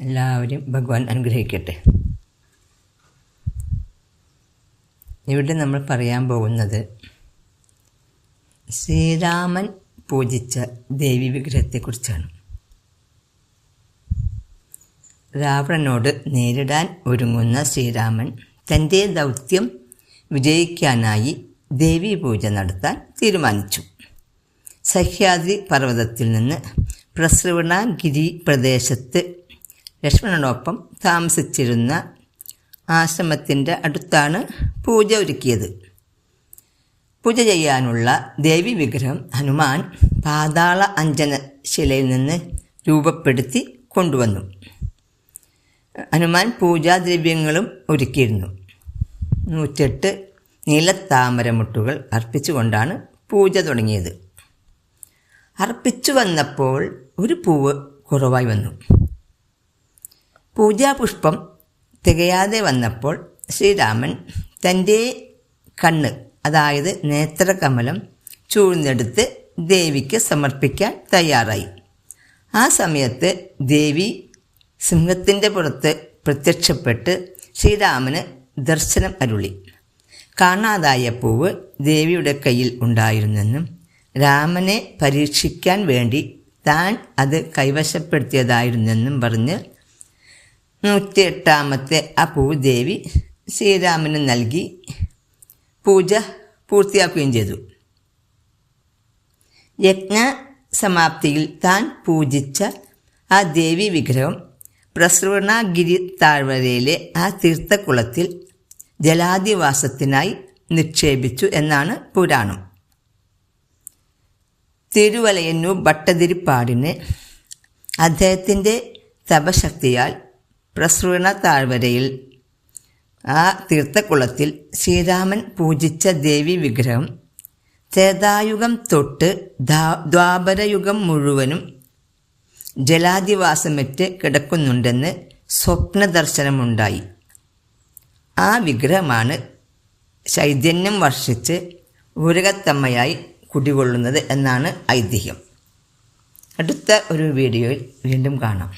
എല്ലാവരും ഭഗവാൻ അനുഗ്രഹിക്കട്ടെ. ഇവിടെ നമ്മൾ പറയാൻ പോകുന്നത് ശ്രീരാമൻ പൂജിച്ച ദേവി വിഗ്രഹത്തെക്കുറിച്ചാണ്. രാവണനോട് നേരിടാൻ ഒരുങ്ങുന്ന ശ്രീരാമൻ തൻ്റെ ദൗത്യം വിജയിക്കാനായി ദേവീ പൂജ നടത്താൻ തീരുമാനിച്ചു. സഹ്യാദ്രി പർവ്വതത്തിൽ നിന്ന് പ്രസൃവണഗിരി പ്രദേശത്ത് ലക്ഷ്മണനൊപ്പം താമസിച്ചിരുന്ന ആശ്രമത്തിൻ്റെ അടുത്താണ് പൂജ ഒരുക്കിയത്. പൂജ ചെയ്യാനുള്ള ദേവി വിഗ്രഹം ഹനുമാൻ പാതാള അഞ്ജന ശിലയിൽ നിന്ന് രൂപപ്പെടുത്തി കൊണ്ടുവന്നു. ഹനുമാൻ പൂജാദ്രവ്യങ്ങളും ഒരുക്കിയിരുന്നു. 108 നീലത്താമരമുട്ടുകൾ അർപ്പിച്ചുകൊണ്ടാണ് പൂജ തുടങ്ങിയത്. അർപ്പിച്ചു വന്നപ്പോൾ ഒരു പൂവ് കുറവായി വന്നു. പൂജാപുഷ്പം തികയാതെ വന്നപ്പോൾ ശ്രീരാമൻ തൻ്റെ കണ്ണ്, അതായത് നേത്രകമലം ചൂഴ്ന്നെടുത്ത് ദേവിക്ക് സമർപ്പിക്കാൻ തയ്യാറായി. ആ സമയത്ത് ദേവി സിംഹത്തിൻ്റെ പുറത്ത് പ്രത്യക്ഷപ്പെട്ട് ശ്രീരാമന് ദർശനം അരുളി. കാണാതായ പൂവ് ദേവിയുടെ കയ്യിൽ ഉണ്ടായിരുന്നെന്നും രാമനെ പരീക്ഷിക്കാൻ വേണ്ടി താൻ അത് കൈവശപ്പെടുത്തിയതായിരുന്നെന്നും പറഞ്ഞ് 108ാമത്തെ ആ പൂവ് ദേവി ശ്രീരാമന് നൽകി പൂജ പൂർത്തിയാക്കുകയും ചെയ്തു. യജ്ഞ സമാപ്തിയിൽ താൻ പൂജിച്ച ആ ദേവി വിഗ്രഹം പ്രസൃവണഗിരി താഴ്വരയിലെ ആ തീർത്ഥക്കുളത്തിൽ ജലാധിവാസത്തിനായി നിക്ഷേപിച്ചു എന്നാണ് പുരാണം. തിരുവലയന്നൂർ ഭട്ടതിരിപ്പാടിന് അദ്ദേഹത്തിൻ്റെ തപശക്തിയാൽ പ്രസൃവണ താഴ്വരയിൽ ആ തീർത്ഥക്കുളത്തിൽ ശ്രീരാമൻ പൂജിച്ച ദേവി വിഗ്രഹം ത്രേതായുഗം തൊട്ട് ദ്വാപരയുഗം മുഴുവനും ജലാധിവാസമേറ്റ് കിടക്കുന്നുണ്ടെന്ന് സ്വപ്നദർശനമുണ്ടായി. ആ വിഗ്രഹമാണ് ചൈതന്യം വർഷിച്ച് ഉരകത്തമ്മയായി കുടികൊള്ളുന്നത് എന്നാണ് ഐതിഹ്യം. അടുത്ത ഒരു വീഡിയോയിൽ വീണ്ടും കാണാം.